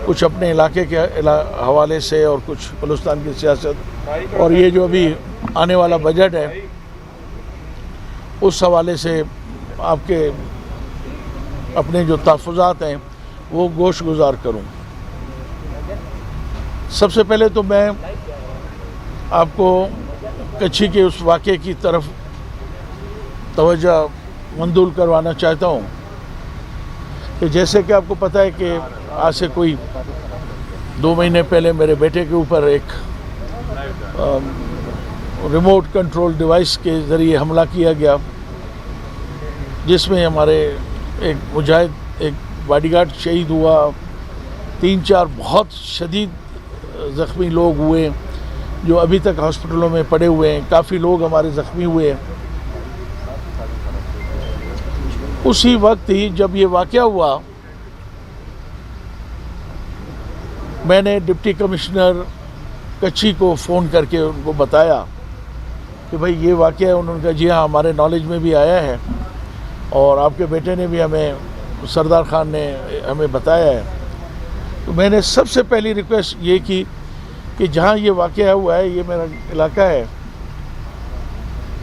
کچھ اپنے علاقے کے حوالے سے اور کچھ بلوچستان کی سیاست اور یہ جو ابھی آنے والا بجٹ ہے اس حوالے سے آپ کے اپنے جو تحفظات ہیں وہ گوش گزار کروں۔ سب سے پہلے تو میں آپ کو کچھی کے اس واقعے کی طرف توجہ مندول کروانا چاہتا ہوں کہ جیسے کہ آپ کو پتہ ہے کہ آج سے کوئی 2 مہینے پہلے میرے بیٹے کے اوپر ایک ریموٹ کنٹرول ڈیوائس کے ذریعے حملہ کیا گیا، جس میں ہمارے ایک مجاہد ایک باڈی گارڈ شہید ہوا، 3-4 بہت شدید زخمی لوگ ہوئے جو ابھی تک ہاسپٹلوں میں پڑے ہوئے ہیں، کافی لوگ ہمارے زخمی ہوئے۔ اسی وقت ہی جب یہ واقعہ ہوا میں نے ڈپٹی کمشنر کچھی کو فون کر کے ان کو بتایا کہ بھائی یہ واقعہ ہے۔ انہوں نے کہا جی ہاں ہمارے نالج میں بھی آیا ہے اور آپ کے بیٹے نے بھی ہمیں، سردار خان نے ہمیں بتایا ہے۔ تو میں نے سب سے پہلی ریکویسٹ یہ کی کہ جہاں یہ واقعہ ہوا ہے یہ میرا علاقہ ہے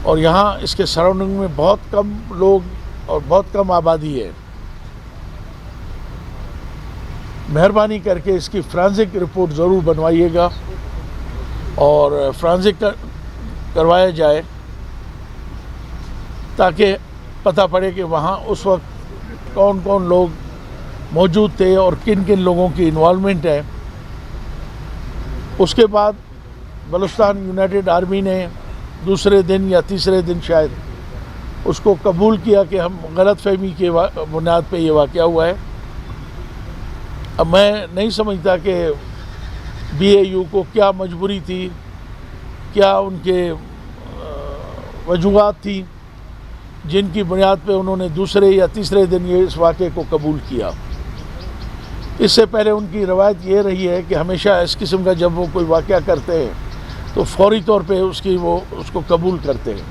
اور یہاں اس کے سراؤنڈنگ میں بہت کم لوگ اور بہت کم آبادی ہے، مہربانی کر کے اس کی فرانزک رپورٹ ضرور بنوائیے گا اور فرانزک کروایا جائے تاکہ پتہ پڑے کہ وہاں اس وقت کون کون لوگ موجود تھے اور کن کن لوگوں کی انوالومنٹ ہے۔ اس کے بعد بلوچستان یونائٹڈ آرمی نے دوسرے دن یا تیسرے دن شاید اس کو قبول کیا کہ ہم غلط فہمی کے بنیاد پہ یہ واقعہ ہوا ہے۔ اب میں نہیں سمجھتا کہ BAU کو کیا مجبوری تھی، کیا ان کے وجوہات تھیں جن کی بنیاد پہ انہوں نے دوسرے یا تیسرے دن یہ اس واقعے کو قبول کیا۔ اس سے پہلے ان کی روایت یہ رہی ہے کہ ہمیشہ اس قسم کا جب وہ کوئی واقعہ کرتے ہیں تو فوری طور پہ اس کو قبول کرتے ہیں۔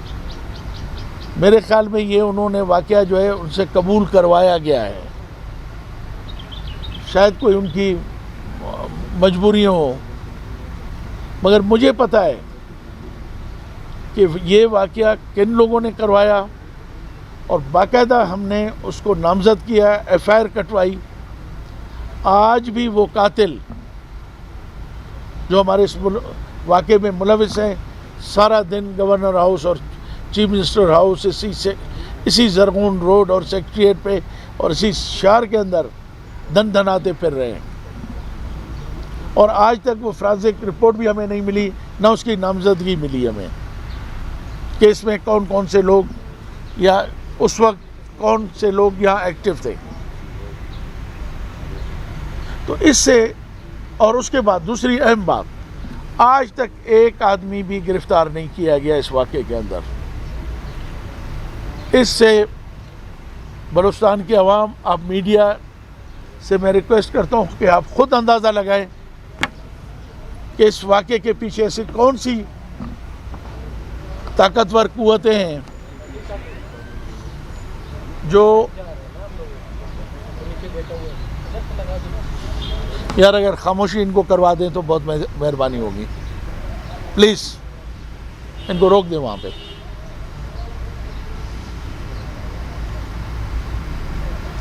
میرے خیال میں یہ انہوں نے واقعہ جو ہے ان سے قبول کروایا گیا ہے، شاید کوئی ان کی مجبوریاں ہوں، مگر مجھے پتہ ہے کہ یہ واقعہ کن لوگوں نے کروایا اور باقاعدہ ہم نے اس کو نامزد کیا، FIR کٹوائی۔ آج بھی وہ قاتل جو ہمارے اس واقعے میں ملوث ہیں سارا دن گورنر ہاؤس اور چیف منسٹر ہاؤس اسی زرغون روڈ اور سیکریٹریٹ پہ اور اسی شہر کے اندر دن دھناتے پھر رہے ہیں، اور آج تک وہ فرانزک رپورٹ بھی ہمیں نہیں ملی، نہ اس کی نامزدگی ملی ہمیں کہ اس میں کون کون سے لوگ یا اس وقت کون سے لوگ یہاں ایکٹیو تھے۔ تو اس سے اور اس کے بعد دوسری اہم بات، آج تک ایک آدمی بھی گرفتار نہیں کیا گیا اس واقعے کے اندر۔ اس سے بلوچستان کی عوام، آپ میڈیا سے میں ریکویسٹ کرتا ہوں کہ آپ خود اندازہ لگائیں کہ اس واقعے کے پیچھے ایسی کون سی طاقتور قوتیں ہیں جو یار اگر خاموشی ان کو کروا دیں تو بہت مہربانی ہوگی، پلیز ان کو روک دیں وہاں پہ۔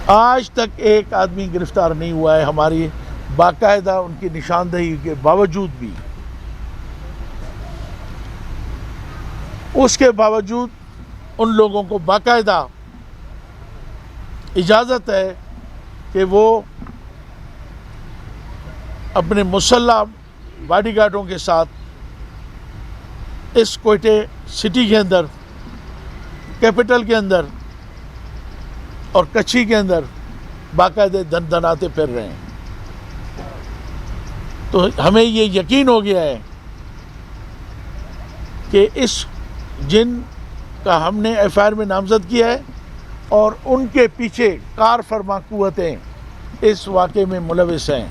آج تک ایک آدمی گرفتار نہیں ہوا ہے، ہماری باقاعدہ ان کی نشاندہی کے باوجود بھی۔ اس کے باوجود ان لوگوں کو باقاعدہ اجازت ہے کہ وہ اپنے مسلح باڈی گارڈوں کے ساتھ اس کوئٹے سٹی کے اندر، کیپٹل کے اندر اور کچھی کے اندر باقاعدہ دن دناتے پھر رہے ہیں۔ تو ہمیں یہ یقین ہو گیا ہے کہ اس جن کا ہم نے FIR میں نامزد کیا ہے اور ان کے پیچھے کار فرما قوتیں اس واقعے میں ملوث ہیں،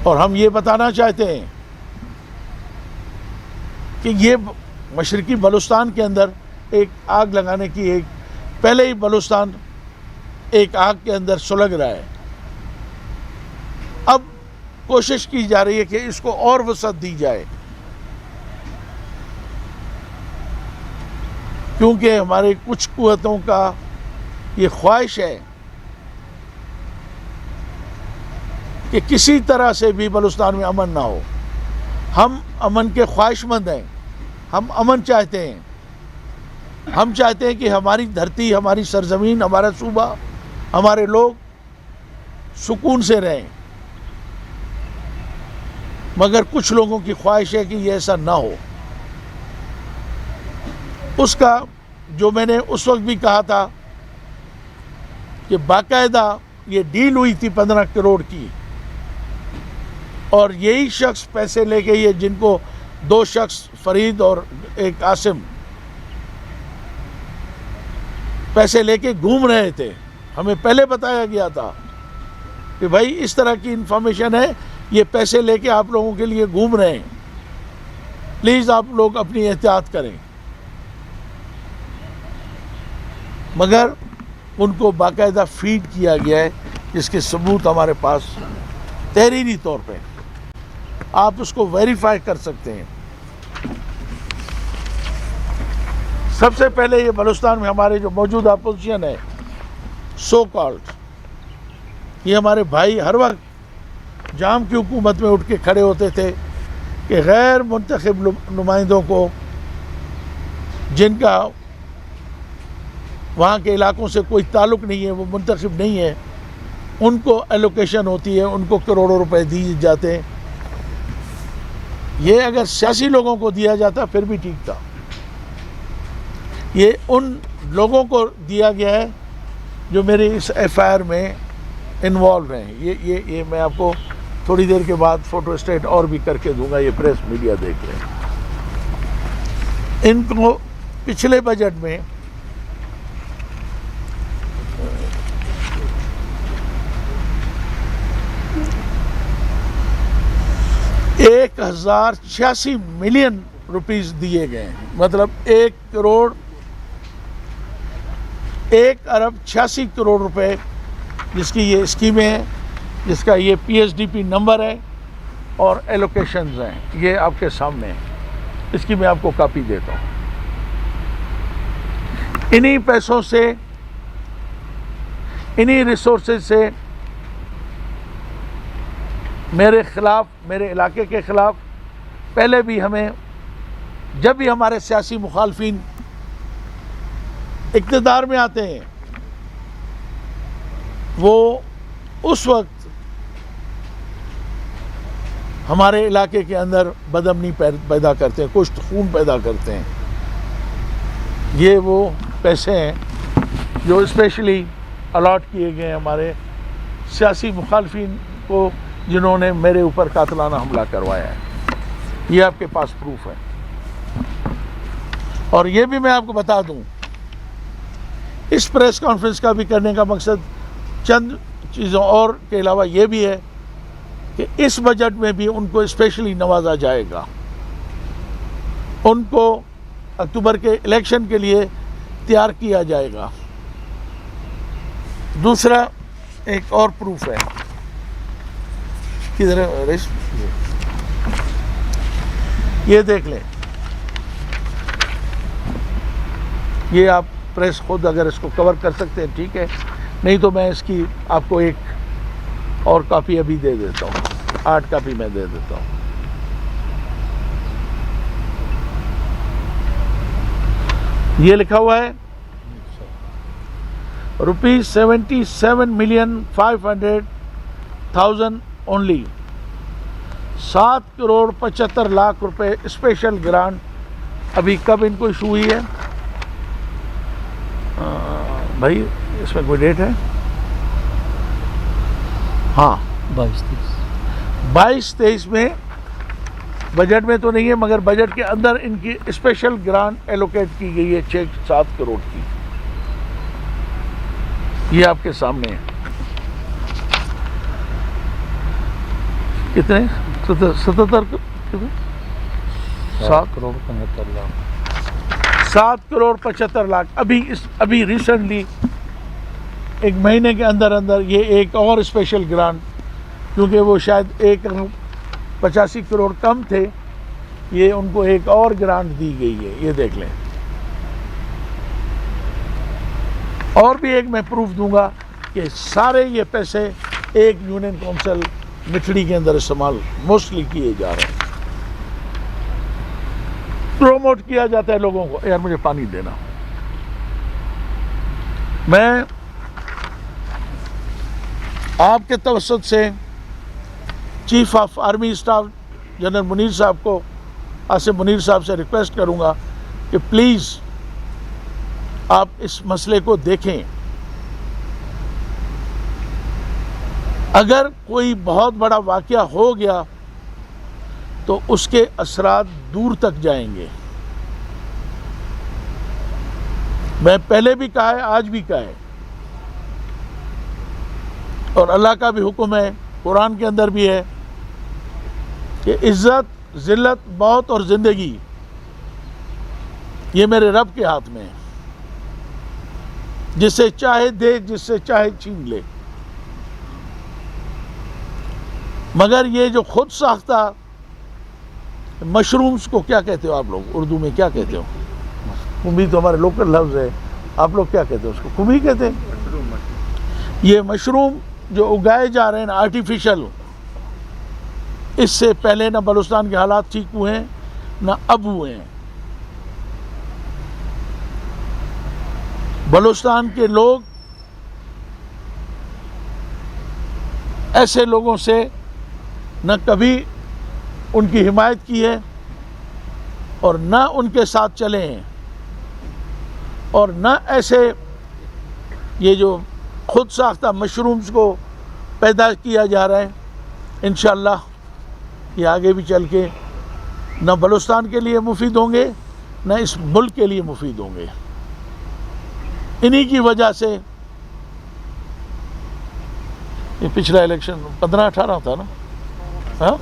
اور ہم یہ بتانا چاہتے ہیں کہ یہ مشرقی بلوچستان کے اندر ایک آگ لگانے کی پہلے ہی بلوچستان ایک آگ کے اندر سلگ رہا ہے۔ کوشش کی جا رہی ہے کہ اس کو اور وسعت دی جائے، کیونکہ ہمارے کچھ قوتوں کا یہ خواہش ہے کہ کسی طرح سے بھی بلوچستان میں امن نہ ہو۔ ہم امن کے خواہش مند ہیں، ہم امن چاہتے ہیں، ہم چاہتے ہیں کہ ہماری دھرتی، ہماری سرزمین، ہمارا صوبہ، ہمارے لوگ سکون سے رہیں، مگر کچھ لوگوں کی خواہش ہے کہ یہ ایسا نہ ہو۔ اس کا جو میں نے اس وقت بھی کہا تھا کہ باقاعدہ یہ ڈیل ہوئی تھی 15 کروڑ کی، اور یہی شخص پیسے لے کے، یہ جن کو 2 شخص فرید اور ایک عاصم پیسے لے کے گھوم رہے تھے، ہمیں پہلے بتایا گیا تھا کہ بھائی اس طرح کی انفارمیشن ہے، یہ پیسے لے کے آپ لوگوں کے لیے گھوم رہے ہیں، پلیز آپ لوگ اپنی احتیاط کریں۔ مگر ان کو باقاعدہ فیڈ کیا گیا ہے، جس کے ثبوت ہمارے پاس تحریری طور پہ، آپ اس کو ویریفائی کر سکتے ہیں۔ سب سے پہلے یہ بلوچستان میں ہمارے جو موجودہ اپوزیشن ہے، سو کالڈ، یہ ہمارے بھائی ہر وقت جام کی حکومت میں اٹھ کے کھڑے ہوتے تھے کہ غیر منتخب نمائندوں کو، جن کا وہاں کے علاقوں سے کوئی تعلق نہیں ہے، وہ منتخب نہیں ہے، ان کو ایلوکیشن ہوتی ہے، ان کو کروڑوں روپے دیے جاتے ہیں۔ یہ اگر سیاسی لوگوں کو دیا جاتا پھر بھی ٹھیک تھا، یہ ان لوگوں کو دیا گیا ہے جو میرے اس ایف آئی آر میں انوالو ہیں۔ یہ میں آپ کو تھوڑی دیر کے بعد فوٹو اسٹیٹ اور بھی کر کے دوں گا، یہ پریس میڈیا دیکھ رہے ہیں۔ ان کو پچھلے بجٹ میں $1086 ملین دیے گئے ہیں، مطلب 1,86,00,000,000 روپے، جس کی یہ اسکیمیں ہیں، جس کا یہ P S D P number ہے اور ایلوکیشنز ہیں، یہ آپ کے سامنے ہیں۔ اس کی میں آپ کو کاپی دیتا ہوں۔ انہی پیسوں سے، انہی ریسورسز سے میرے خلاف، میرے علاقے کے خلاف، پہلے بھی ہمیں، جب بھی ہمارے سیاسی مخالفین اقتدار میں آتے ہیں، وہ اس وقت ہمارے علاقے کے اندر بدامنی پیدا کرتے ہیں، کشت خون پیدا کرتے ہیں۔ یہ وہ پیسے ہیں جو اسپیشلی الاٹ کیے گئے ہیں ہمارے سیاسی مخالفین کو، جنہوں نے میرے اوپر قاتلانہ حملہ کروایا ہے۔ یہ آپ کے پاس پروف ہے۔ اور یہ بھی میں آپ کو بتا دوں، اس پریس کانفرنس کا بھی کرنے کا مقصد چند چیزوں اور کے علاوہ یہ بھی ہے کہ اس بجٹ میں بھی ان کو اسپیشلی نوازا جائے گا، ان کو اکتوبر کے الیکشن کے لیے تیار کیا جائے گا۔ دوسرا ایک اور پروف ہے، کدھر ہے؟ یہ دیکھ لیں، یہ آپ پریس خود اگر اس کو کور کر سکتے ہیں ٹھیک ہے، نہیں تو میں اس کی آپ کو ایک اور کاپی ابھی دے دیتا ہوں، 8 کاپی میں دے دیتا ہوں۔ یہ لکھا ہوا ہے ₹77,500,000 اونلی، 7,75,00,000 روپے اسپیشل گرانٹ۔ ابھی کب ان کو ایشو ہوئی ہے بھائی؟ اس میں کوئی ڈیٹ ہے؟ ہاں 22-23 میں، بجٹ میں تو نہیں ہے مگر بجٹ کے اندر ان کی اسپیشل گرانٹ ایلوکیٹ کی گئی ہے 6-7 کروڑ کی۔ یہ آپ کے سامنے ہے۔ کتنے؟ 7,75,00,000۔ ابھی ریسنٹلی ایک مہینے کے اندر یہ ایک اور اسپیشل گرانٹ کیونکہ وہ شاید 1.85 کروڑ کم تھے، یہ ان کو ایک اور گرانٹ دی گئی ہے، یہ دیکھ لیں۔ اور بھی ایک میں پروف دوں گا کہ سارے یہ پیسے ایک یونین کونسل مٹھڑی کے اندر استعمال موسٹلی کیے جا رہے ہیں، پروموٹ کیا جاتا ہے لوگوں کو۔ یار مجھے پانی دینا۔ میں آپ کے توسط سے chief of army staff general Munir صاحب کو، آصف منیر صاحب سے ریکویسٹ کروں گا کہ پلیز آپ اس مسئلے کو دیکھیں۔ اگر کوئی بہت بڑا واقعہ ہو گیا تو اس کے اثرات دور تک جائیں گے۔ میں پہلے بھی کہا ہے، آج بھی کہا ہے، اور اللہ کا بھی حکم ہے، قرآن کے اندر بھی ہے کہ عزت، ذلت، موت اور زندگی یہ میرے رب کے ہاتھ میں ہے، جس سے چاہے دے، جس سے چاہے چھین لے۔ مگر یہ جو خود ساختہ مشرومز کو کیا کہتے ہو آپ لوگ اردو میں، کیا کہتے ہو؟ کمبھی تو ہمارے لوکل لفظ ہے، آپ لوگ کیا کہتے ہو اس کو؟ کمبھی کہتے ہیں۔ یہ مشروم جو اگائے جا رہے ہیں آرٹیفیشل، اس سے پہلے نہ بلوچستان کے حالات ٹھیک ہوئے ہیں نہ اب ہوئے ہیں۔ بلوچستان کے لوگ ایسے لوگوں سے نہ کبھی ان کی حمایت کی ہے اور نہ ان کے ساتھ چلے ہیں، اور نہ ایسے یہ جو خود ساختہ مشرومز کو پیدا کیا جا رہا ہے۔ انشاءاللہ یہ آگے بھی چل کے نہ بلوچستان کے لیے مفید ہوں گے نہ اس ملک کے لیے مفید ہوں گے۔ انہی کی وجہ سے یہ پچھلا الیکشن 15-18 تھا نا، ہاں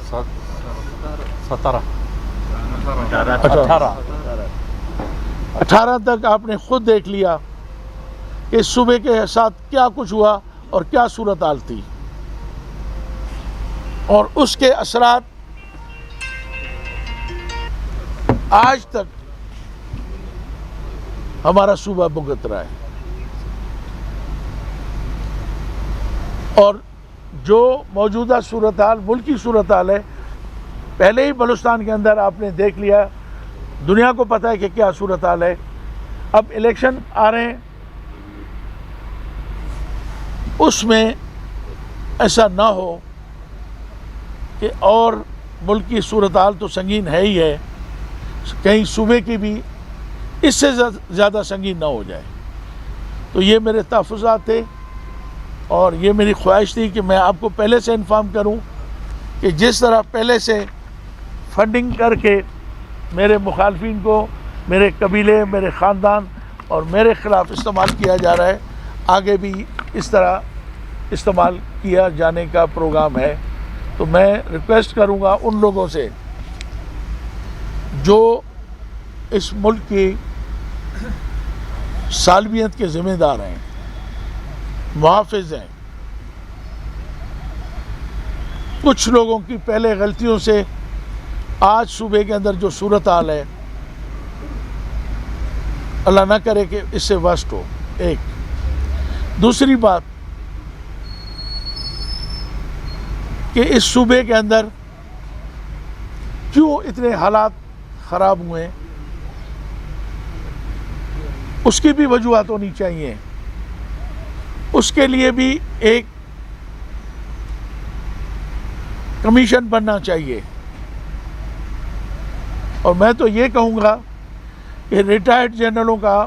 18 تک آپ نے خود دیکھ لیا کہ اس صوبے کے ساتھ کیا کچھ ہوا اور کیا صورتحال تھی، اور اس کے اثرات آج تک ہمارا صوبہ بھگت رہا ہے۔ اور جو موجودہ صورتحال، ملکی صورتحال ہے، پہلے ہی بلوچستان کے اندر آپ نے دیکھ لیا، دنیا کو پتہ ہے کہ کیا صورتحال ہے۔ اب الیکشن آ رہے ہیں، اس میں ایسا نہ ہو کہ اور ملک کی صورتحال تو سنگین ہے ہی ہے، کہیں صوبے کی بھی اس سے زیادہ سنگین نہ ہو جائے۔ تو یہ میرے تحفظات تھے، اور یہ میری خواہش تھی کہ میں آپ کو پہلے سے انفارم کروں کہ جس طرح پہلے سے فنڈنگ کر کے میرے مخالفین کو، میرے قبیلے، میرے خاندان اور میرے خلاف استعمال کیا جا رہا ہے، آگے بھی اس طرح استعمال کیا جانے کا پروگرام ہے۔ تو میں ریکویسٹ کروں گا ان لوگوں سے جو اس ملک کی سالمیت کے ذمہ دار ہیں، محافظ ہیں، کچھ لوگوں کی پہلے غلطیوں سے آج صوبے کے اندر جو صورتحال ہے، اللہ نہ کرے کہ اس سے ورسٹ ہو۔ ایک دوسری بات کہ اس صوبے کے اندر کیوں اتنے حالات خراب ہوئے ہیں، اس کی بھی وجوہات ہونی چاہیے۔ اس کے لیے بھی ایک کمیشن بننا چاہیے، اور میں تو یہ کہوں گا کہ ریٹائرڈ جنرلوں کا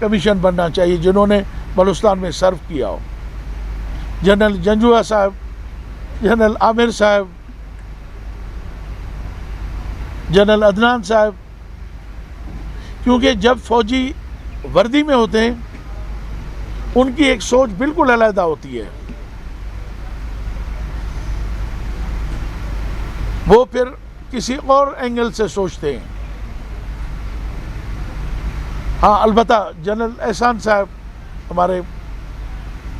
کمیشن بننا چاہیے جنہوں نے بلوچستان میں سرو کیا ہو، جنرل جنجوعہ صاحب، جنرل عامر صاحب، جنرل عدنان صاحب، کیونکہ جب فوجی وردی میں ہوتے ہیں ان کی ایک سوچ بالکل علیحدہ ہوتی ہے، وہ پھر کسی اور اینگل سے سوچتے ہیں۔ ہاں البتہ جنرل احسان صاحب ہمارے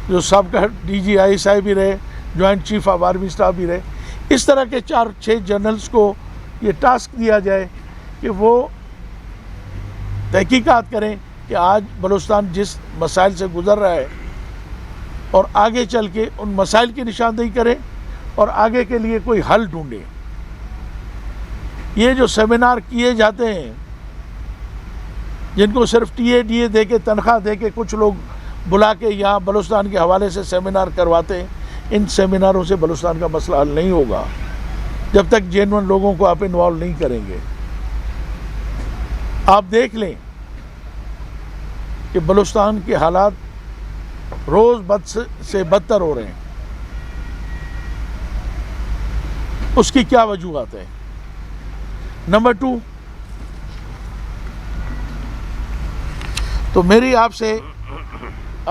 جو سابقہ ڈی جی آئی صاحب بھی رہے، joint chief of army staff بھی رہے. اس طرح کے 4-6 جنرلز کو یہ ٹاسک دیا جائے کہ وہ تحقیقات کریں کہ آج بلوچستان جس مسائل سے گزر رہا ہے اور آگے چل کے ان مسائل کی نشاندہی کریں اور آگے کے لیے کوئی حل ڈھونڈے. یہ جو سیمینار کیے جاتے ہیں جن کو صرف ٹی اے ڈی اے دے کے تنخواہ دے کے کچھ لوگ بلا کے یہاں بلوچستان کے حوالے سے سیمینار کرواتے ہیں, ان سیمیناروں سے بلوچستان کا مسئلہ حل نہیں ہوگا جب تک جینون لوگوں کو آپ انوالو نہیں کریں گے. آپ دیکھ لیں کہ بلوچستان کے حالات روز بد سے بدتر ہو رہے ہیں. اس کی کیا وجوہات ہیں؟ نمبر 2, تو میری آپ سے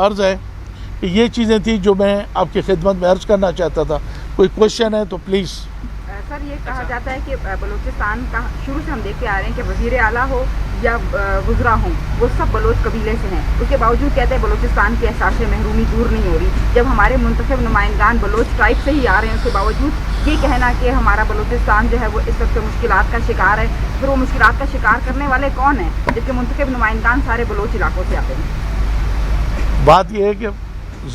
عرض ہے کہ یہ چیزیں تھیں جو میں آپ کی خدمت میں عرض کرنا چاہتا تھا. کوئی کوشچن ہے تو پلیز. سر یہ کہا جاتا ہے کہ بلوچستان کا شروع سے ہم دیکھتے آ رہے ہیں کہ وزیر اعلیٰ ہو یا وزراء ہوں وہ سب بلوچ قبیلے سے ہیں. اس کے باوجود کہتے ہیں بلوچستان کی احساس محرومی دور نہیں ہو رہی. جب ہمارے منتخب نمائندگان بلوچ ٹرائب سے ہی آ رہے ہیں اس کے باوجود یہ کہنا کہ ہمارا بلوچستان جو ہے وہ اس وقت مشکلات کا شکار ہے, پھر وہ مشکلات کا شکار کرنے والے کون ہیں جبکہ منتخب نمائندگان سارے بلوچ علاقوں سے آتے ہیں؟ بات یہ ہے کہ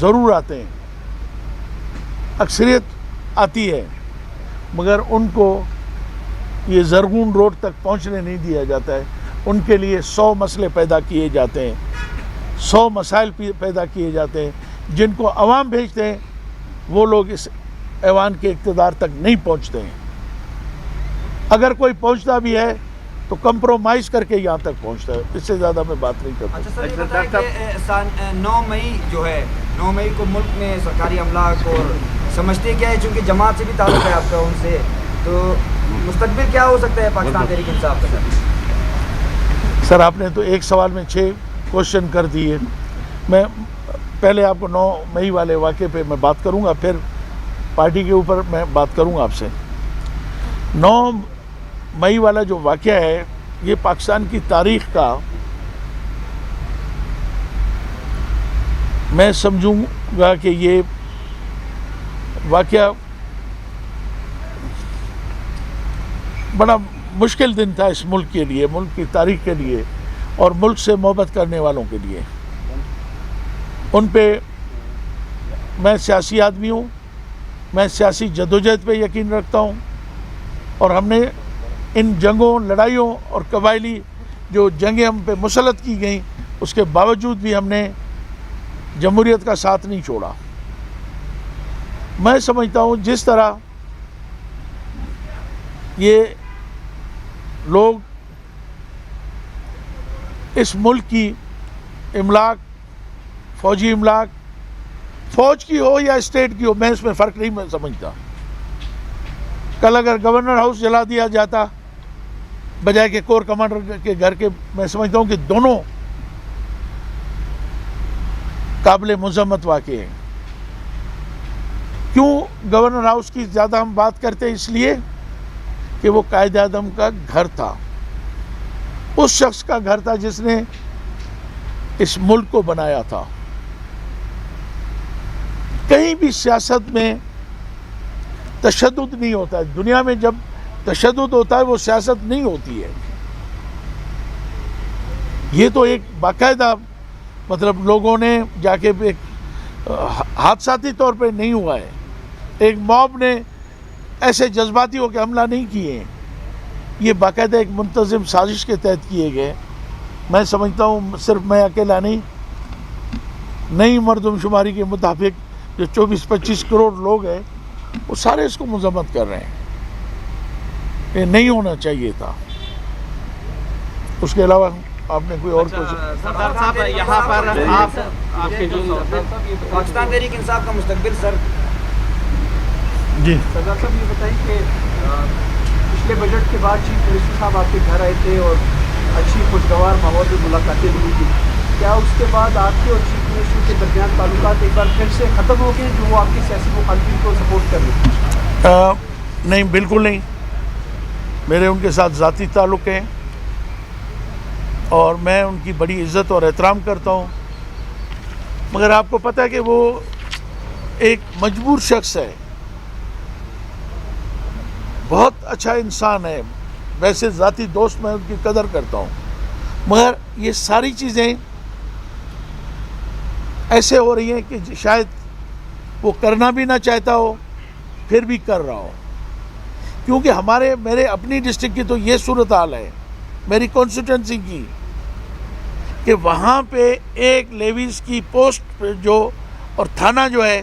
ضرور آتے ہیں, اکثریت آتی ہے, مگر ان کو یہ زرغون روڈ تک پہنچنے نہیں دیا جاتا ہے. ان کے لیے 100 مسئلے پیدا کیے جاتے ہیں, 100 مسائل پیدا کیے جاتے ہیں جن کو عوام بھیجتے ہیں, وہ لوگ اس ایوان کے اقتدار تک نہیں پہنچتے ہیں. اگر کوئی پہنچتا بھی ہے تو کمپرومائز کر کے یہاں تک پہنچتا ہے, اس سے زیادہ میں بات نہیں کرتا. اچھا سر, یہ بتائیں کہ 9 مئی جو ہے 9 مئی کو ملک میں سرکاری املاک اور سمجھتے کیا ہے, چونکہ جماعت سے بھی تعلق ہے آپ کا ان سے, تو مستقبل کیا ہو سکتا ہے پاکستان تحریک انصاف کا؟ سر آپ نے تو ایک سوال میں 6 کوشچن کر دیے. میں پہلے آپ کو 9 مئی والے واقعے پہ میں بات کروں گا, پھر پارٹی کے اوپر میں بات کروں گا آپ سے. 9 مئی والا جو واقعہ ہے یہ پاکستان کی تاریخ کا میں سمجھوں گا کہ یہ واقعہ بڑا مشکل دن تھا اس ملک کے لیے, ملک کی تاریخ کے لیے اور ملک سے محبت کرنے والوں کے لیے. ان پہ میں سیاسی آدمی ہوں, میں سیاسی جدوجہد پہ یقین رکھتا ہوں, اور ہم نے ان جنگوں, لڑائیوں اور قبائلی جو جنگیں ہم پہ مسلط کی گئیں اس کے باوجود بھی ہم نے جمہوریت کا ساتھ نہیں چھوڑا. میں سمجھتا ہوں جس طرح یہ لوگ اس ملک کی املاک, فوجی املاک, فوج کی ہو یا اسٹیٹ کی ہو, میں اس میں فرق نہیں میں سمجھتا. کل اگر گورنر ہاؤس جلا دیا جاتا بجائے کہ کور کمانڈر کے گھر کے, میں سمجھتا ہوں کہ دونوں قابل مذمت واقع ہیں. کیوں گورنر ہاؤس کی زیادہ ہم بات کرتے ہیں؟ اس لیے کہ وہ قائد اعظم کا گھر تھا, اس شخص کا گھر تھا جس نے اس ملک کو بنایا تھا. کہیں بھی سیاست میں تشدد نہیں ہوتا ہے. دنیا میں جب تشدد ہوتا ہے وہ سیاست نہیں ہوتی ہے. یہ تو ایک باقاعدہ مطلب لوگوں نے جا کے ایک حادثاتی طور پہ نہیں ہوا ہے, ایک موب نے ایسے جذباتی ہو کے حملہ نہیں کیے ہیں. یہ باقاعدہ ایک منتظم سازش کے تحت کیے گئے. میں سمجھتا ہوں صرف میں اکیلا نہیں, نئی مردم شماری کے مطابق جو 24-25 کروڑ لوگ ہیں وہ سارے اس کو مذمت کر رہے ہیں. یہ نہیں ہونا چاہیے تھا. اس کے علاوہ آپ نے کوئی اور سردار صاحب یہاں پر آپ کے جو پاکستان تحریک انصاف کا مستقبل سر؟ جی سردار صاحب یہ بتائیں کہ پچھلے بجٹ کے بعد چیف منسٹر صاحب آپ کے گھر آئے تھے اور اچھی خوشگوار ماحول میں ملاقاتیں ہوئی تھی. کیا اس کے بعد آپ کے اور چیف منسٹر کے درمیان تعلقات ایک بار پھر سے ختم ہو گئے جو وہ آپ کے سیاسی مخالفین کو سپورٹ کر رہے ہیں؟ نہیں, بالکل نہیں. میرے ان کے ساتھ ذاتی تعلق ہیں اور میں ان کی بڑی عزت اور احترام کرتا ہوں. مگر آپ کو پتہ ہے کہ وہ ایک مجبور شخص ہے، بہت اچھا انسان ہے، ویسے ذاتی دوست میں ان کی قدر کرتا ہوں، مگر یہ ساری چیزیں ایسے ہو رہی ہیں کہ شاید وہ کرنا بھی نہ چاہتا ہو پھر بھی کر رہا ہو، کیونکہ میرے اپنی ڈسٹرکٹ کی تو یہ صورتحال ہے، میری کانسٹیٹوئنسی کی، کہ وہاں پہ ایک لیویز کی پوسٹ جو اور تھانہ جو ہے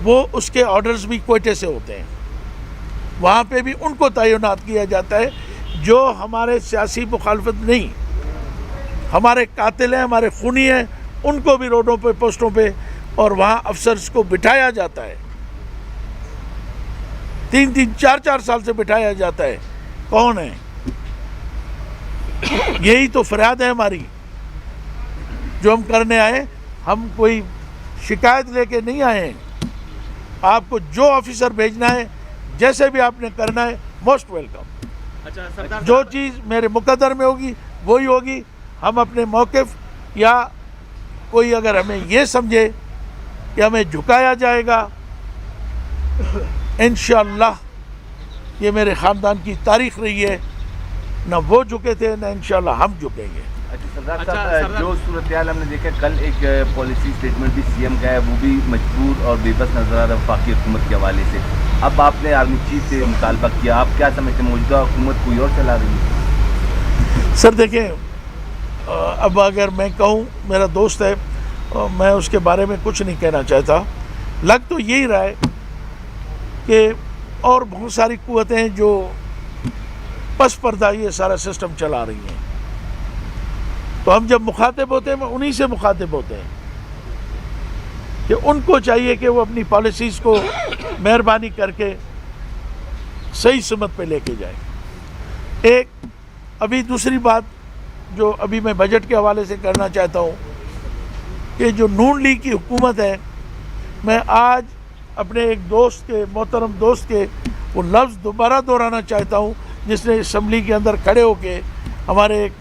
وہ اس کے آرڈرز بھی کوئٹے سے ہوتے ہیں، وہاں پہ بھی ان کو تعینات کیا جاتا ہے جو ہمارے سیاسی مخالفت نہیں، ہمارے قاتل ہیں، ہمارے خونی ہیں، ان کو بھی روڈوں پہ پوسٹوں پہ اور وہاں افسرز کو بٹھایا جاتا ہے، 3-3 4-4 سال سے بٹھایا جاتا ہے۔ کون ہے؟ یہی تو فریاد ہے ہماری جو ہم کرنے آئے، ہم کوئی شکایت لے کے نہیں آئے ہیں، آپ کو جو آفیسر بھیجنا ہے جیسے بھی آپ نے کرنا ہے موسٹ ویلکم، جو چیز میرے مقدر میں ہوگی وہی ہوگی، ہم اپنے موقف یا کوئی اگر ہمیں یہ سمجھے کہ ہمیں جھکایا جائے گا، انشاءاللہ یہ میرے خاندان کی تاریخ رہی ہے، نہ وہ جھکے تھے نہ انشاءاللہ ہم جھکیں گے۔ اچھا سردار صاحب، جو صورتحال ہم نے دیکھا کل ایک پالیسی اسٹیٹمنٹ بھی سی ایم کا ہے، وہ بھی مجبور اور بے بس نظر آ رہا ہے وفاقی حکومت کے حوالے سے، اب آپ نے آرمی چیف سے مطالبہ کیا، آپ کیا سمجھتے ہیں موجودہ حکومت کوئی اور چلا رہی ہے؟ سر دیکھیں، اب اگر میں کہوں، میرا دوست ہے، میں اس کے بارے میں کچھ نہیں کہنا چاہتا، لگ تو یہی رہا ہے کہ اور بہت ساری قوتیں ہیں جو پس پردہ یہ سارا سسٹم چلا رہی ہیں، تو ہم جب مخاطب ہوتے ہیں انہی سے مخاطب ہوتے ہیں کہ ان کو چاہیے کہ وہ اپنی پالیسیز کو مہربانی کر کے صحیح سمت پہ لے کے جائیں۔ ایک ابھی دوسری بات جو ابھی میں بجٹ کے حوالے سے کرنا چاہتا ہوں کہ جو نون لیگ کی حکومت ہے، میں آج اپنے ایک دوست کے، محترم دوست کے، وہ لفظ دوبارہ دہرانا چاہتا ہوں جس نے اسمبلی کے اندر کھڑے ہو کے ہمارے ایک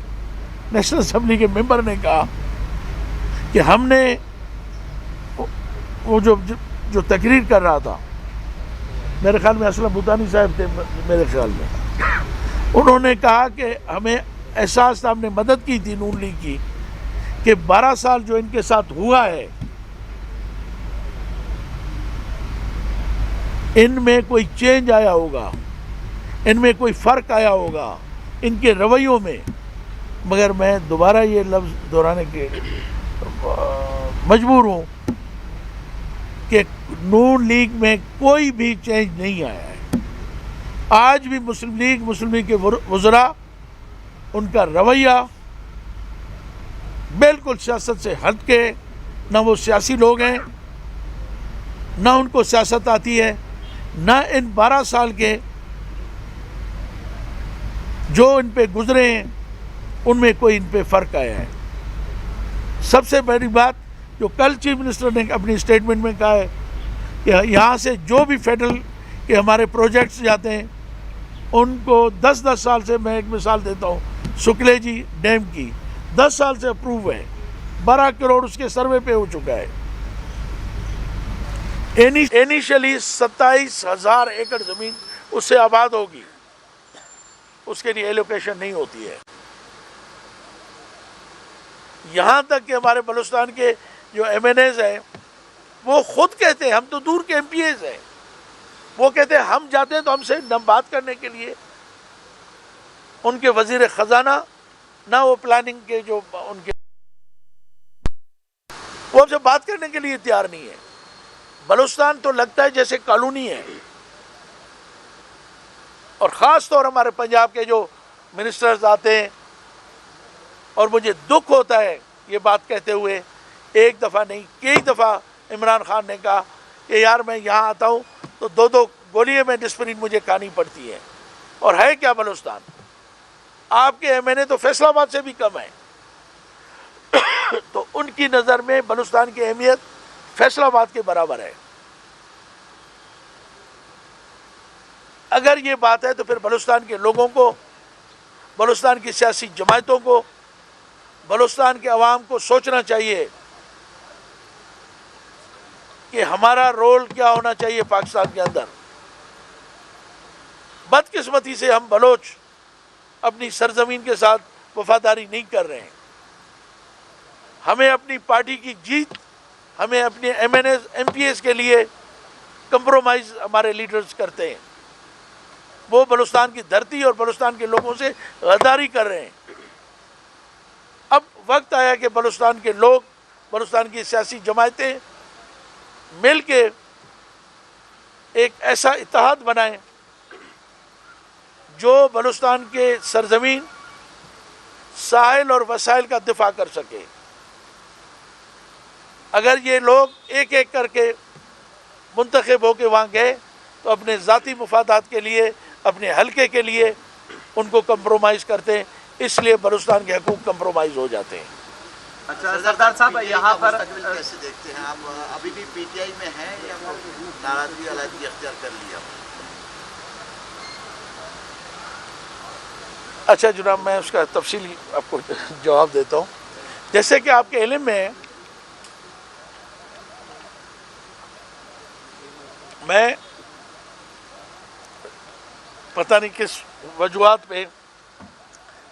نیشنل اسمبلی کے ممبر نے کہا کہ ہم نے وہ جو تقریر کر رہا تھا، میرے خیال میں اسلم بھوتانی صاحب تھے، میرے خیال میں انہوں نے کہا کہ ہمیں احساس تھا، ہم نے مدد کی تھی نون لیگ کی کہ 12 سال جو ان کے ساتھ ہوا ہے ان میں کوئی چینج آیا ہوگا، ان میں کوئی فرق آیا ہوگا ان کے رویوں میں، مگر میں دوبارہ یہ لفظ دہرانے کے مجبور ہوں کہ نون لیگ میں کوئی بھی چینج نہیں آیا ہے۔ آج بھی مسلم لیگ کے وزراء، ان کا رویہ بالکل سیاست سے ہٹ کے، نہ وہ سیاسی لوگ ہیں، نہ ان کو سیاست آتی ہے، نہ ان 12 سال کے جو ان پہ گزرے ہیں ان میں کوئی ان پہ فرق آیا ہے۔ سب سے بڑی بات جو کل چیف منسٹر نے اپنی اسٹیٹمنٹ میں کہا ہے کہ یہاں سے جو بھی فیڈرل کے ہمارے پروجیکٹس جاتے ہیں ان کو 10 سال سے، میں ایک مثال دیتا ہوں، سکلے جی ڈیم کی 10 سال سے اپروو ہے، 12 کروڑ اس کے سروے پہ ہو چکا ہے، انیشلی 27,000 ایکڑ زمین اس سے آباد ہوگی، اس کے لیے ایلوکیشن نہیں ہوتی ہے۔ یہاں تک کہ ہمارے بلوچستان کے جو ایم این ایز ہیں وہ خود کہتے ہیں، ہم تو دور کے ایم پی ایز ہیں، وہ کہتے ہیں ہم جاتے ہیں تو ہم سے نہ بات کرنے کے لیے ان کے وزیر خزانہ، نہ وہ پلاننگ کے جو ان کے، وہ ہم سے بات کرنے کے لیے تیار نہیں ہے۔ بلوچستان تو لگتا ہے جیسے کالونی ہے، اور خاص طور ہمارے پنجاب کے جو منسٹرز آتے ہیں، اور مجھے دکھ ہوتا ہے یہ بات کہتے ہوئے، ایک دفعہ نہیں کئی دفعہ عمران خان نے کہا کہ یار میں یہاں آتا ہوں تو 2 گولیاں میں ڈسپرین مجھے کھانی پڑتی ہیں، اور ہے کیا بلوچستان؟ آپ کے ایم این اے تو فیصل آباد سے بھی کم ہے، تو ان کی نظر میں بلوچستان کی اہمیت فیصل آباد کے برابر ہے۔ اگر یہ بات ہے تو پھر بلوچستان کے لوگوں کو، بلوچستان کی سیاسی جماعتوں کو، بلوچستان کے عوام کو سوچنا چاہیے کہ ہمارا رول کیا ہونا چاہیے پاکستان کے اندر. بدقسمتی سے ہم بلوچ اپنی سرزمین کے ساتھ وفاداری نہیں کر رہے ہیں. ہمیں اپنی پارٹی کی جیت، ہمیں اپنے ایم پی ایس کے لیے کمپرومائز ہمارے لیڈرز کرتے ہیں. وہ بلوچستان کی دھرتی اور بلوچستان کے لوگوں سے غداری کر رہے ہیں. اب وقت آیا کہ بلوچستان کے لوگ، بلوچستان کی سیاسی جماعتیں مل کے ایک ایسا اتحاد بنائیں جو بلوچستان کے سرزمین، ساحل اور وسائل کا دفاع کر سکے. اگر یہ لوگ ایک ایک کر کے منتخب ہو کے وہاں گئے تو اپنے ذاتی مفادات کے لیے، اپنے حلقے کے لیے ان کو کمپرومائز کرتے ہیں. اس لیے بلوچستان کے حقوق کمپرومائز ہو جاتے ہیں. اچھا سردار صاحب، یہاں پر کیسے دیکھتے ہیں آپ؟ ابھی بھی پی ٹی آئی میں ہیں یا ناراضگی علیحدگی اختیار کر لیا؟ اچھا جناب، میں اس کا تفصیلی آپ کو جواب دیتا ہوں. جیسے کہ آپ کے علم میں، میں پتہ نہیں کس وجوہات پہ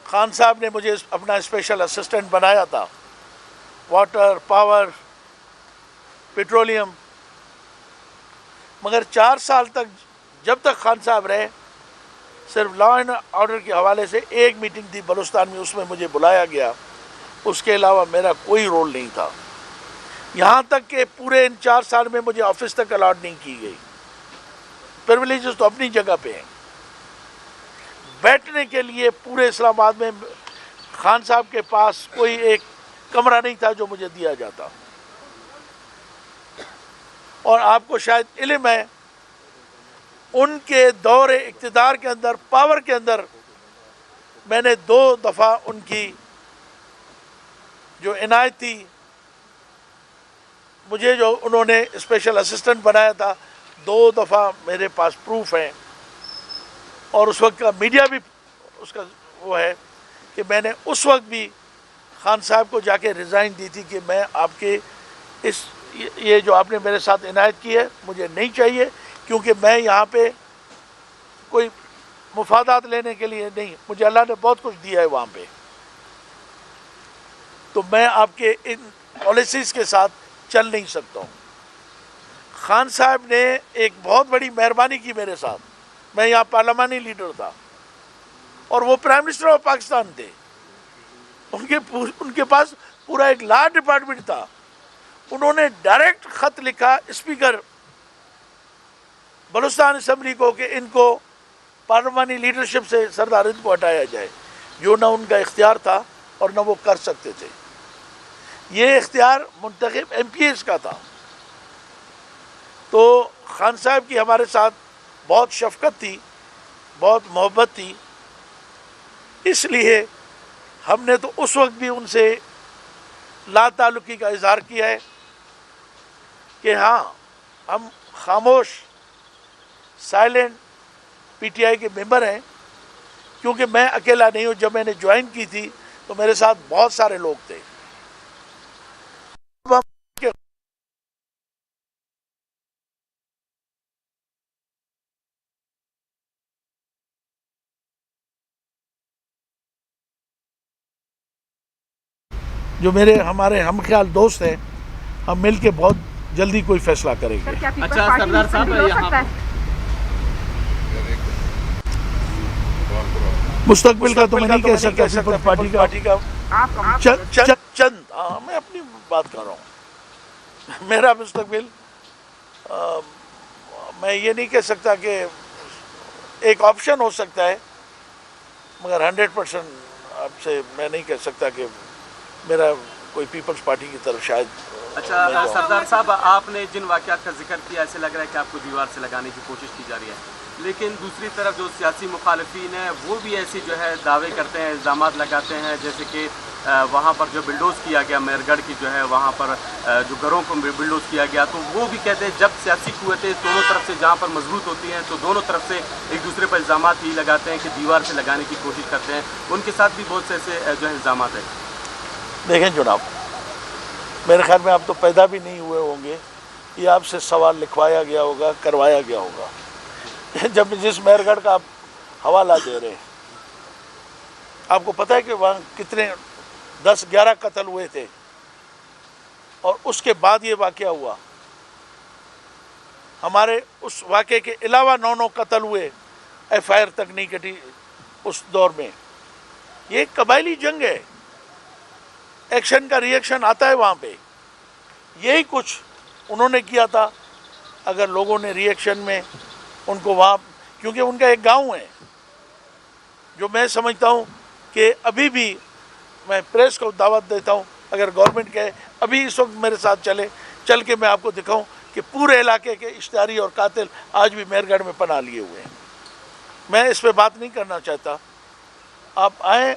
خان صاحب نے مجھے اپنا اسپیشل اسسٹنٹ بنایا تھا، واٹر، پاور، پیٹرولیم. مگر 4 سال تک جب تک خان صاحب رہے، صرف لا اینڈ آرڈر کے حوالے سے ایک میٹنگ تھی بلوچستان میں، اس میں مجھے بلایا گیا. اس کے علاوہ میرا کوئی رول نہیں تھا. یہاں تک کہ پورے ان 4 سال میں مجھے آفس تک الاٹ نہیں کی گئی. پریولیجز تو اپنی جگہ پہ ہیں. بیٹھنے کے لیے پورے اسلام آباد میں خان صاحب کے پاس کوئی ایک کمرہ نہیں تھا جو مجھے دیا جاتا. اور آپ کو شاید علم ہے، ان کے دور اقتدار کے اندر، پاور کے اندر، میں نے 2 دفعہ ان کی جو عنایت تھی، مجھے جو انہوں نے اسپیشل اسسٹنٹ بنایا تھا، 2 دفعہ میرے پاس پروف ہیں. اور اس وقت کا میڈیا بھی اس کا وہ ہے کہ میں نے اس وقت بھی خان صاحب کو جا کے ریزائن دی تھی کہ میں آپ کے یہ جو آپ نے میرے ساتھ عنایت کی ہے مجھے نہیں چاہیے، کیونکہ میں یہاں پہ کوئی مفادات لینے کے لیے نہیں، مجھے اللہ نے بہت کچھ دیا ہے وہاں پہ. تو میں آپ کے ان پالیسیز کے ساتھ چل نہیں سکتا ہوں. خان صاحب نے ایک بہت بڑی مہربانی کی میرے ساتھ. میں یہاں پارلیمانی لیڈر تھا اور وہ پرائم منسٹر آف پاکستان تھے. ان کے پاس پورا ایک لا ڈپارٹمنٹ تھا. انہوں نے ڈائریکٹ خط لکھا اسپیکر بلوچستان اسمبلی کو کہ ان کو پارلیمانی لیڈرشپ سے سردار ہند کو ہٹایا جائے، جو نہ ان کا اختیار تھا اور نہ وہ کر سکتے تھے. یہ اختیار منتخب ایم پی ایس کا تھا. تو خان صاحب کی ہمارے ساتھ بہت شفقت تھی، بہت محبت تھی. اس لیے ہم نے تو اس وقت بھی ان سے لا تعلقی کا اظہار کیا ہے کہ ہاں ہم خاموش، سائلنٹ پی ٹی آئی کے ممبر ہیں. کیونکہ میں اکیلا نہیں ہوں. جب میں نے جوائن کی تھی تو میرے ساتھ بہت سارے لوگ تھے. جو ہمارے ہم خیال دوست ہیں، ہم مل کے بہت جلدی کوئی فیصلہ کریں گے. اچھا سردار صاحب، یہاں مستقبل کا تو میں نہیں کہہ سکتا، پیپلز پارٹی کا چند میں اپنی بات کر رہا ہوں. میرا مستقبل میں یہ نہیں کہہ سکتا کہ ایک آپشن ہو سکتا ہے، مگر 100% آپ سے میں نہیں کہہ سکتا کہ میرا کوئی پیپلز پارٹی کی طرف شاید. اچھا سردار صاحب، آپ نے جن واقعات کا ذکر کیا، ایسے لگ رہا ہے کہ آپ کو دیوار سے لگانے کی کوشش کی جا رہی ہے، لیکن دوسری طرف جو سیاسی مخالفین ہیں وہ بھی ایسی جو ہے دعوے کرتے ہیں، الزامات لگاتے ہیں، جیسے کہ وہاں پر جو بلڈوز کیا گیا میر گڑھ کی جو ہے وہاں پر جو گھروں کو بلڈوز کیا گیا، تو وہ بھی کہتے ہیں جب سیاسی قوتیں دونوں طرف سے جہاں پر مضبوط ہوتی ہیں تو دونوں طرف سے ایک دوسرے پر الزامات ہی لگاتے ہیں کہ دیوار سے لگانے کی کوشش کرتے ہیں. ان کے ساتھ بھی بہت سے ایسے جو ہے الزامات ہیں. دیکھیں جناب، میرے خیال میں آپ تو پیدا بھی نہیں ہوئے ہوں گے یہ آپ سے سوال لکھوایا گیا ہوگا, کروایا گیا ہوگا. جب جس مہر گڑھ کا آپ حوالہ دے رہے ہیں, آپ کو پتہ ہے کہ وہاں کتنے 10-11 قتل ہوئے تھے, اور اس کے بعد یہ واقعہ ہوا. ہمارے اس واقعے کے علاوہ 9 قتل ہوئے, ایف آئی آر تک نہیں کٹی اس دور میں. یہ ایک قبائلی جنگ ہے, ایکشن کا ری ایکشن آتا ہے وہاں پہ. یہی کچھ انہوں نے کیا تھا. اگر لوگوں نے ری ایکشن میں ان کو وہاں, کیونکہ ان کا ایک گاؤں ہے جو میں سمجھتا ہوں کہ ابھی بھی میں پریس کو دعوت دیتا ہوں, اگر گورنمنٹ کہے ابھی اس وقت میرے ساتھ چل کے میں آپ کو دکھاؤں کہ پورے علاقے کے اشتہاری اور قاتل آج بھی مہر گڑھ میں پناہ لیے ہوئے ہیں. میں اس پہ بات نہیں کرنا چاہتا. آپ آئیں,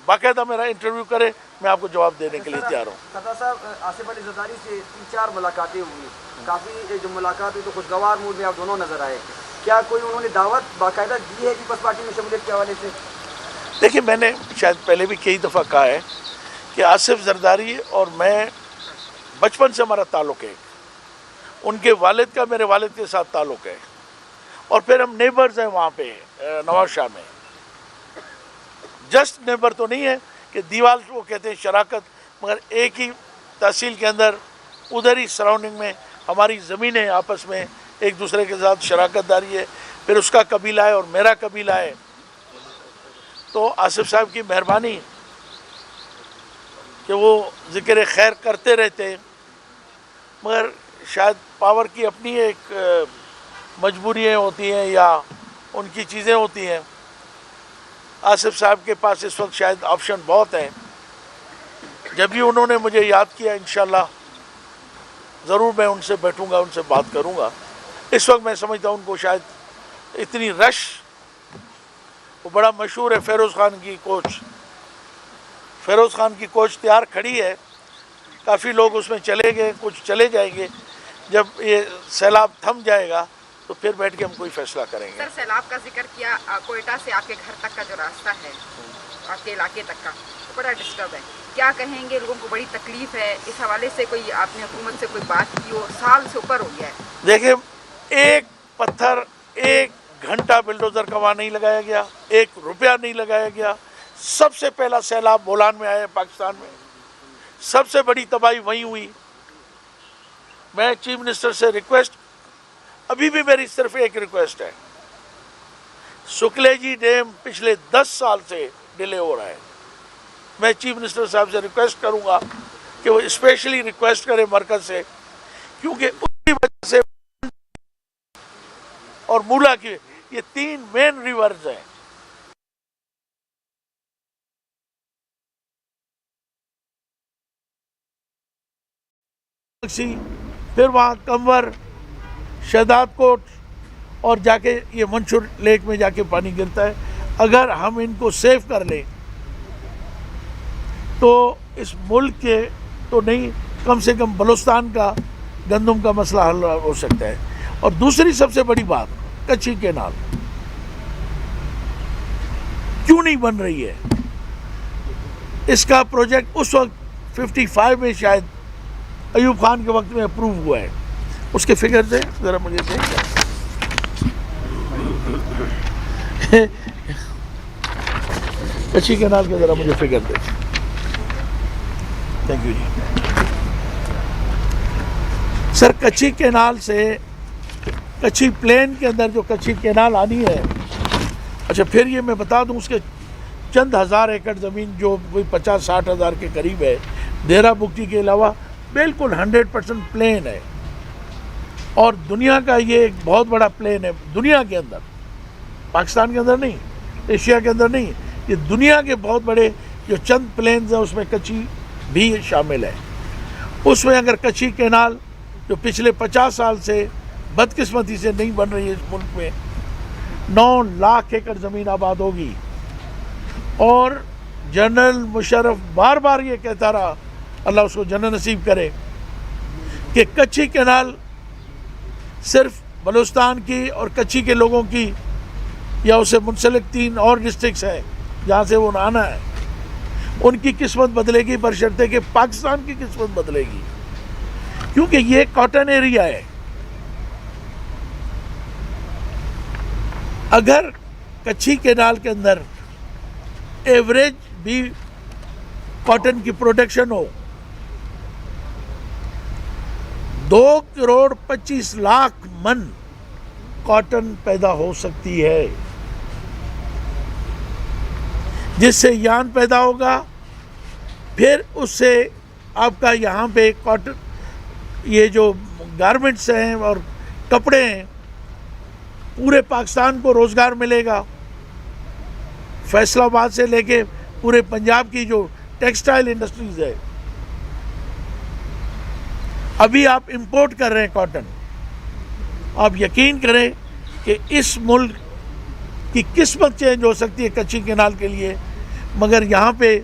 باقاعدہ میرا انٹرویو کریں, میں آپ کو جواب دینے کے لیے تیار ہوں. صدر صاحب, آصف علی زرداری سے 3-4 ملاقاتیں ہوئی, کافی جو ملاقات ہوئی تو خوشگوار موڈ میں آپ دونوں نظر آئے. کیا کوئی انہوں نے دعوت باقاعدہ دی ہے پیپلز پارٹی میں شمولیت کے حوالے سے؟ دیکھیے, میں نے شاید پہلے بھی کئی دفعہ کہا ہے کہ آصف زرداری اور میں بچپن سے ہمارا تعلق ہے. ان کے والد کا میرے والد کے ساتھ تعلق ہے, اور پھر ہم نیبرز ہیں وہاں پہ نواز شاہ میں. جسٹ نیبر تو نہیں ہے کہ دیوال وہ کہتے ہیں شراکت, مگر ایک ہی تحصیل کے اندر ادھر ہی سراؤنڈنگ میں ہماری زمینیں آپس میں ایک دوسرے کے ساتھ شراکت داری ہے. پھر اس کا قبیلہ ہے اور میرا قبیلہ ہے. تو آصف صاحب کی مہربانی کہ وہ ذکر خیر کرتے رہتے, مگر شاید پاور کی اپنی ایک مجبوریاں ہوتی ہیں یا ان کی چیزیں ہوتی ہیں. آصف صاحب کے پاس اس وقت شاید آپشن بہت ہیں. جب بھی انہوں نے مجھے یاد کیا, انشاءاللہ ضرور میں ان سے بیٹھوں گا, ان سے بات کروں گا. اس وقت میں سمجھتا ہوں ان کو شاید اتنی رش, وہ بڑا مشہور ہے فیروز خان کی کوچ, فیروز خان کی کوچ تیار کھڑی ہے. کافی لوگ اس میں چلے گئے, کچھ چلے جائیں گے. جب یہ سیلاب تھم جائے گا تو پھر بیٹھ کے ہم کوئی فیصلہ کریں گے. سر, سیلاب کا ذکر کیا, کوئٹہ سے آپ کے گھر تک کا جو راستہ ہے, آپ کے علاقے تک کا, بڑا ڈسٹرب ہے. کیا کہیں گے, لوگوں کو بڑی تکلیف ہے, اس حوالے سے کوئی آپ نے حکومت سے کوئی بات کی ہو؟ سال سے اوپر ہو گیا ہے. دیکھیں, ایک پتھر 1 گھنٹہ بلڈوزر کا وہاں نہیں لگایا گیا, 1 روپیہ نہیں لگایا گیا. سب سے پہلا سیلاب بولان میں آیا پاکستان میں, سب سے بڑی تباہی وہیں ہوئی. میں چیف منسٹر سے ریکویسٹ, ابھی بھی میری صرف ایک ریکویسٹ ہے, سکلیجی ڈیم پچھلے 10 سال سے ڈیلے ہو رہا ہے. میں چیف منسٹر صاحب سے ریکویسٹ کروں گا کہ وہ اسپیشلی ریکویسٹ کرے مرکز سے, کیونکہ اس کی وجہ سے اور مولا کی یہ 3 مین ریورز ہیں. پھر وہاں کنور, شہداد کوٹ اور جا کے یہ منشور لیک میں جا کے پانی گرتا ہے. اگر ہم ان کو سیو کر لیں تو اس ملک کے تو نہیں, کم سے کم بلوچستان کا گندم کا مسئلہ حل ہو سکتا ہے. اور دوسری سب سے بڑی بات, کچھی کینال کیوں نہیں بن رہی ہے؟ اس کا پروجیکٹ اس وقت 55 میں شاید ایوب خان کے وقت میں اپروو ہوا ہے. اس کے فگر دیں ذرا مجھے دیں. کچھی کینال کے ذرا مجھے فگر دیں. تھینک یو جی. سر, کچھی کینال سے کچھی پلین کے اندر جو کچھی کینال آنی ہے, اچھا پھر یہ میں بتا دوں, اس کے چند ہزار ایکڑ زمین جو 50-60 ہزار کے قریب ہے, دیرہ بگٹی کے علاوہ بالکل 100% پلین ہے. اور دنیا کا یہ ایک بہت بڑا پلین ہے دنیا کے اندر, پاکستان کے اندر نہیں, ایشیا کے اندر نہیں, یہ دنیا کے بہت بڑے جو چند پلینز ہیں اس میں کچھی بھی شامل ہے. اس میں اگر کچھی کینال جو پچھلے 50 سال سے بدقسمتی سے نہیں بن رہی ہے اس ملک میں, 9 لاکھ ایکڑ زمین آباد ہوگی. اور جنرل مشرف بار بار یہ کہتا رہا, اللہ اس کو جنت نصیب کرے, کہ کچھی کینال صرف بلوچستان کی اور کچھی کے لوگوں کی یا اسے منسلک 3 اور ڈسٹرکٹس ہیں جہاں سے وہ آنا ہے, ان کی قسمت بدلے گی, بشرطے کہ پاکستان کی قسمت بدلے گی. کیونکہ یہ کاٹن ایریا ہے. اگر کچھی کینال کے اندر ایوریج بھی کاٹن کی پروڈکشن ہو 2,25,00,000 من کاٹن پیدا ہو سکتی ہے، جس سے یارن پیدا ہوگا. پھر اس سے آپ کا یہاں پہ کاٹن یہ جو گارمنٹس ہیں اور کپڑے ہیں پورے پاکستان کو روزگار ملے گا. فیصل آباد سے لے کے پورے پنجاب کی جو ٹیکسٹائل انڈسٹریز ہے، ابھی آپ امپورٹ کر رہے ہیں کاٹن. آپ یقین کریں کہ اس ملک کی قسمت چینج ہو سکتی ہے کچھی کینال کے لیے، مگر یہاں پہ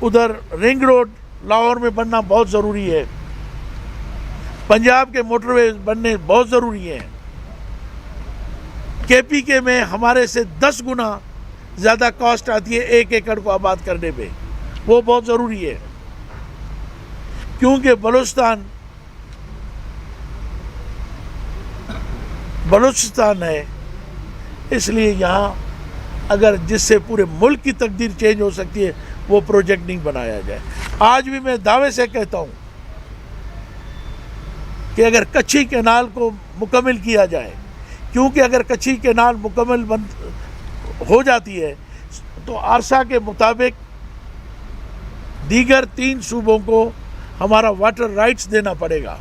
ادھر رنگ روڈ لاہور میں بننا بہت ضروری ہے، پنجاب کے موٹر ویز بننے بہت ضروری ہیں. کے پی کے میں ہمارے سے 10 گنا زیادہ کاسٹ آتی ہے 1 ایکڑ کو آباد کرنے پہ، وہ بہت ضروری ہے. کیونکہ بلوچستان ہے، اس لیے یہاں اگر جس سے پورے ملک کی تقدیر چینج ہو سکتی ہے وہ پروجیکٹ نہیں بنایا جائے. آج بھی میں دعوے سے کہتا ہوں کہ اگر کچھی کینال کو مکمل کیا جائے، کیونکہ اگر کچھی کینال مکمل ہو جاتی ہے تو آرسا کے مطابق دیگر 3 صوبوں کو ہمارا واٹر رائٹس دینا پڑے گا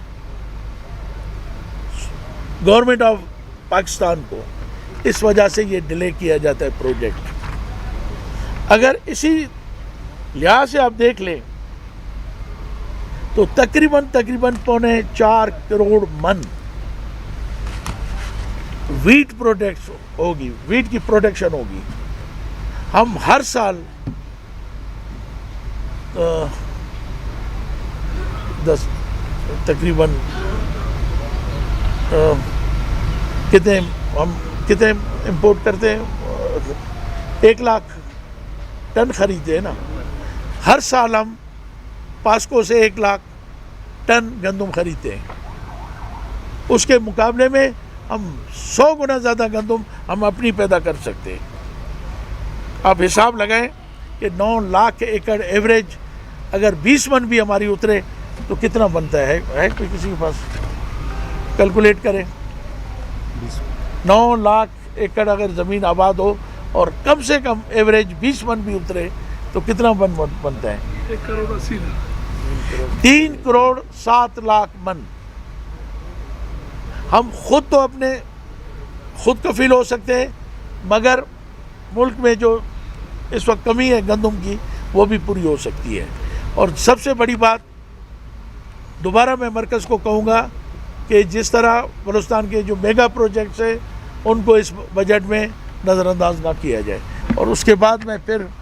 گورنمنٹ آف پاکستان کو. اس وجہ سے یہ ڈیلے کیا جاتا ہے پروجیکٹ. اگر اسی لحاظ سے آپ دیکھ لیں تو تقریباً 4.25 کروڑ من ویٹ ویٹ کی پروڈکشن ہوگی. ہم ہر سال 10 تقریباً کتنے امپورٹ کرتے ہیں 1 لاکھ ٹن خریدتے ہیں نا. ہر سال ہم پاسکو سے 1 لاکھ ٹن گندم خریدتے ہیں. اس کے مقابلے میں ہم 100 گنا زیادہ گندم ہم اپنی پیدا کر سکتے ہیں. آپ حساب لگائیں کہ 9 لاکھ ایکڑ ایوریج اگر 20 من بھی ہماری اترے تو کتنا بنتا ہے کوئی کسی کے پاس کیلکولیٹ کریں. 9 لاکھ ایکڑ اگر زمین آباد ہو اور کم سے کم ایوریج 20 من بھی اترے تو کتنا بنتا ہے 3 کروڑ 7 لاکھ من. ہم خود تو اپنے خود کفیل ہو سکتے ہیں، مگر ملک میں جو اس وقت کمی ہے گندم کی وہ بھی پوری ہو سکتی ہے. اور سب سے بڑی بات دوبارہ میں مرکز کو کہوں گا کہ جس طرح بلوچستان کے جو میگا پروجیکٹس ہیں ان کو اس بجٹ میں نظر انداز نہ کیا جائے. اور اس کے بعد میں پھر